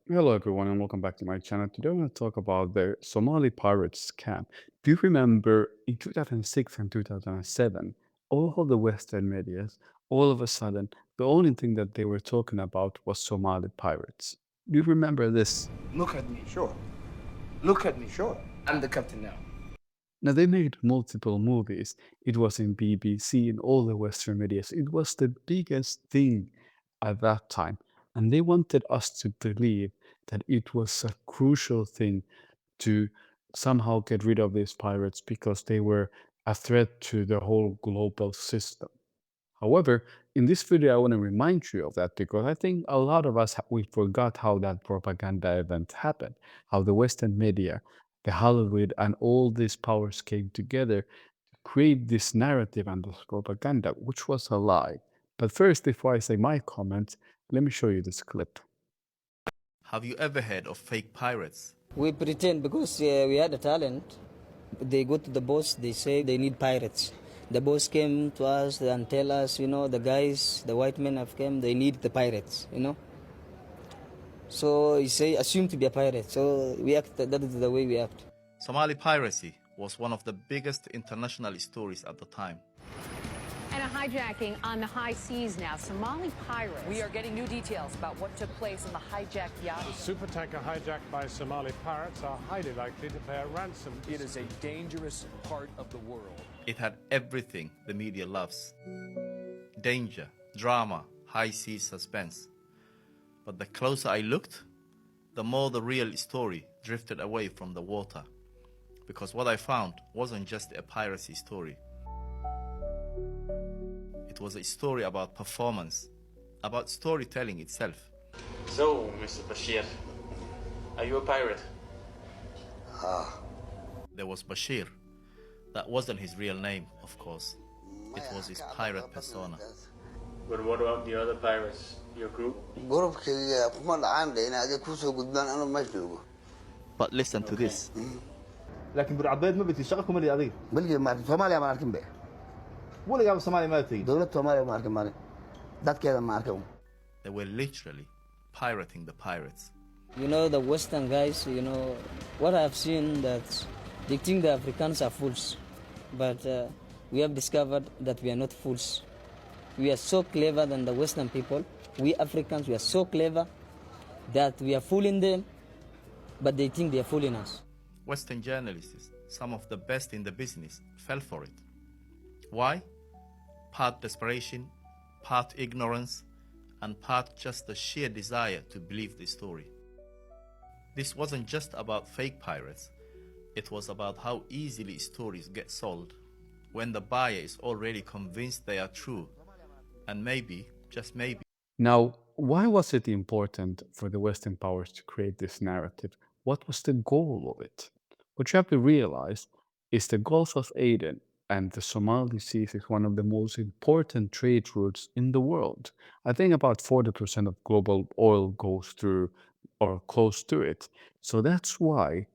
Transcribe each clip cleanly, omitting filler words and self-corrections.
Hello everyone and welcome back to my channel. Today I'm going to talk about the Somali pirates scam. Do you remember in 2006 and 2007, all of the Western medias, all of a sudden, the only thing that they were talking about was Somali pirates. Do you remember this? Look at me, sure. Look at me, sure. I'm the captain now. Now they made multiple movies. It was in BBC and all the Western medias. It was the biggest thing at that time. And they wanted us to believe that it was a crucial thing to somehow get rid of these pirates because they were a threat to the whole global system. However, in this video, I want to remind you of that because I think a lot of us we forgot how that propaganda event happened, how the Western media, the Hollywood, and all these powers came together to create this narrative and this propaganda, which was a lie. But first, before I say my comments, let me show you this clip. Have you ever heard of fake pirates? We pretend because we had a talent. They go to the boss, they say they need pirates. The boss came to us and tell us, the guys, the white men have come, they need the pirates. So he say, assume to be a pirate. So we act, that is the way we act. Somali piracy was one of the biggest international stories at the time. And a hijacking on the high seas now. Somali pirates. We are getting new details about what took place on the hijacked yacht. The supertanker hijacked by Somali pirates are highly likely to pay a ransom. It is a dangerous part of the world. It had everything the media loves: danger, drama, high seas suspense. But the closer I looked, the more the real story drifted away from the water. Because what I found wasn't just a piracy story. It was a story about performance, about storytelling itself. So, Mr. Bashir, are you a pirate? There was Bashir. That wasn't his real name, of course. It was his pirate persona. But what about the other pirates, your group? But listen to this. لكن بالعباد ما بتي شغلكم اللي قضيه بلقي ما Somalia ما عارفين به. ولا قام الصومالي ما تيجي دولة Somalia ما عارفين مالي. That كده ما عارفين. They were literally pirating the pirates. The Western guys, what I've seen that they think the Africans are fools. But we have discovered that we are not fools. We are so clever than the Western people. We Africans, we are so clever that we are fooling them, but they think they are fooling us. Western journalists, some of the best in the business, fell for it. Why? Part desperation, part ignorance, and part just the sheer desire to believe the story. This wasn't just about fake pirates. It was about how easily stories get sold when the buyer is already convinced they are true. And maybe, just maybe. Now, why was it important for the Western powers to create this narrative? What was the goal of it? What you have to realize is the Gulf of Aden and the Somali Seas is one of the most important trade routes in the world. I think about 40% of global oil goes through or close to it. So that's why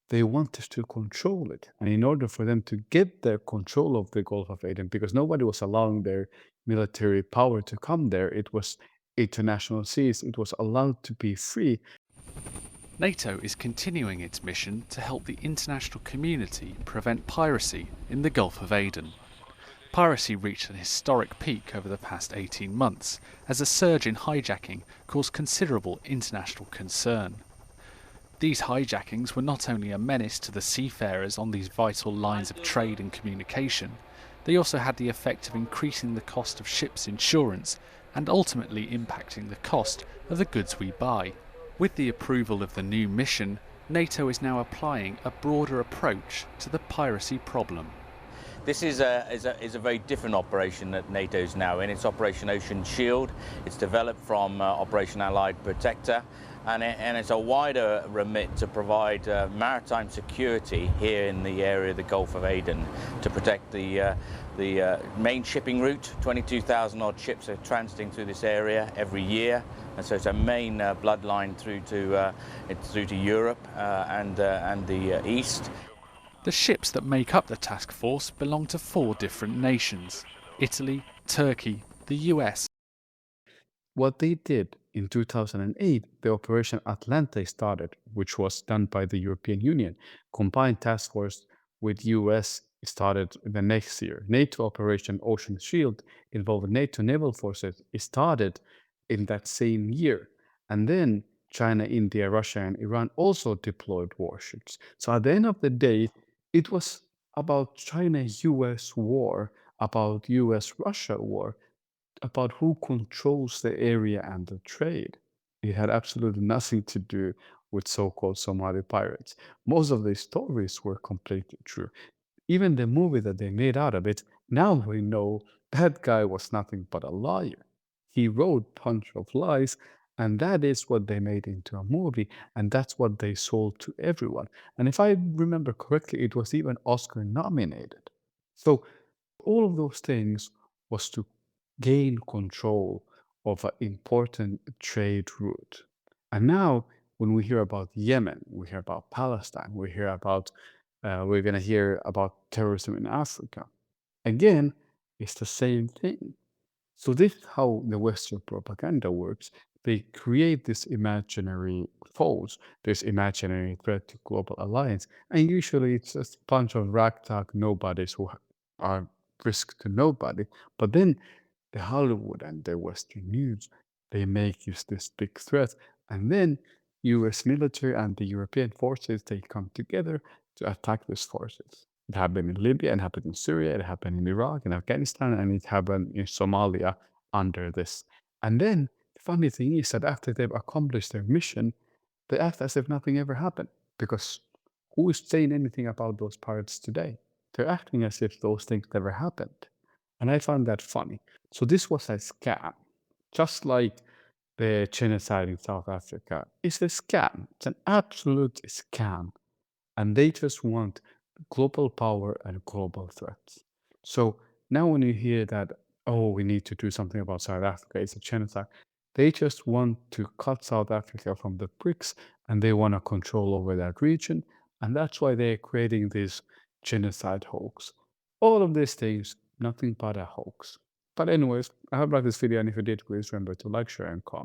they wanted to control it. And in order for them to get their control of the Gulf of Aden, because nobody was allowing their military power to come there, it was international seas, it was allowed to be free. NATO is continuing its mission to help the international community prevent piracy in the Gulf of Aden. Piracy reached an historic peak over the past 18 months as a surge in hijacking caused considerable international concern. These hijackings were not only a menace to the seafarers on these vital lines of trade and communication, they also had the effect of increasing the cost of ships' insurance and ultimately impacting the cost of the goods we buy. With the approval of the new mission, NATO is now applying a broader approach to the piracy problem. This is a very different operation that NATO is now in. It's Operation Ocean Shield. It's developed from Operation Allied Protector, and it's a wider remit to provide maritime security here in the area of the Gulf of Aden to protect the main shipping route. 22,000 odd ships are transiting through this area every year, and so it's a main bloodline through to Europe and the East. The ships that make up the task force belong to 4 different nations: Italy, Turkey, the US. What they did in 2008, the Operation Atlante started, which was done by the European Union. Combined task force with US started the next year. NATO Operation Ocean Shield involving NATO naval forces started in that same year. And then China, India, Russia, and Iran also deployed warships. So at the end of the day, it was about China-US war, about US-Russia war, about who controls the area and the trade. It had absolutely nothing to do with so-called Somali pirates. Most of the stories were completely true. Even the movie that they made out of it, now we know that guy was nothing but a liar. He wrote bunch of lies, and that is what they made into a movie, and that's what they sold to everyone. And if I remember correctly, it was even Oscar nominated. So all of those things was to gain control of an important trade route. And now, when we hear about Yemen, we hear about Palestine, we hear about, we're going to hear about terrorism in Africa. Again, it's the same thing. So this is how the Western propaganda works. They create this imaginary foes, this imaginary threat to global alliance, and usually it's just a bunch of ragtag nobodies who are risk to nobody. But then the Hollywood and the Western news, they make this big threat, and then US military and the European forces, they come together to attack these forces. It happened in Libya, it happened in Syria, it happened in Iraq, in Afghanistan, and it happened in Somalia under this. And then the funny thing is that after they've accomplished their mission, they act as if nothing ever happened. Because who is saying anything about those pirates today? They're acting as if those things never happened. And I found that funny. So this was a scam. Just like the genocide in South Africa. It's a scam. It's an absolute scam. And they just want global power and global threats. So now when you hear that, oh, we need to do something about South Africa, it's a genocide, they just want to cut South Africa from the BRICS and they want to control over that region. And that's why they're creating this genocide hoax. All of these things, nothing but a hoax. But anyways, I hope you liked this video, and if you did, please remember to like, share, and comment.